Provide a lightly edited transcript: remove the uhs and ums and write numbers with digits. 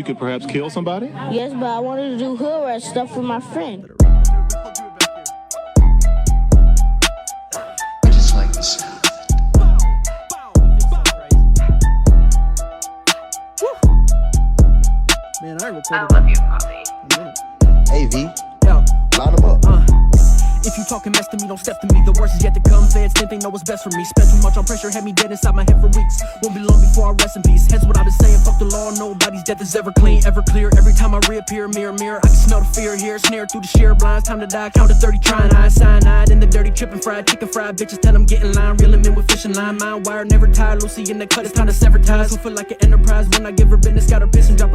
You could perhaps kill somebody? Yes, but I wanted to do hood rat stuff with my friend. I just like the sound of it. Man, I I recorded love you, Poppy. Hey, V, yeah. line them up. If you talking mess to me, don't step to me. The worst is yet to come. Feds think they know what's best for me. Spent too much on pressure, had me dead inside my head for weeks. Won't be long before I rest in peace. Hence what I've been saying, fuck the law. Nobody's death is ever clean, ever clear. Every time I reappear, mirror, mirror, I can smell the fear here. Snare through the sheer blinds, time to die. Count to 30, trying eyes, cyanide in the dirty, tripping fried chicken fried bitches. Tell them get in line, reeling in with fishing line. Mind wire, never tired. Lucy in the cut, it's time to sever ties. Don't feel like an enterprise when I give her business. Got her piss and drop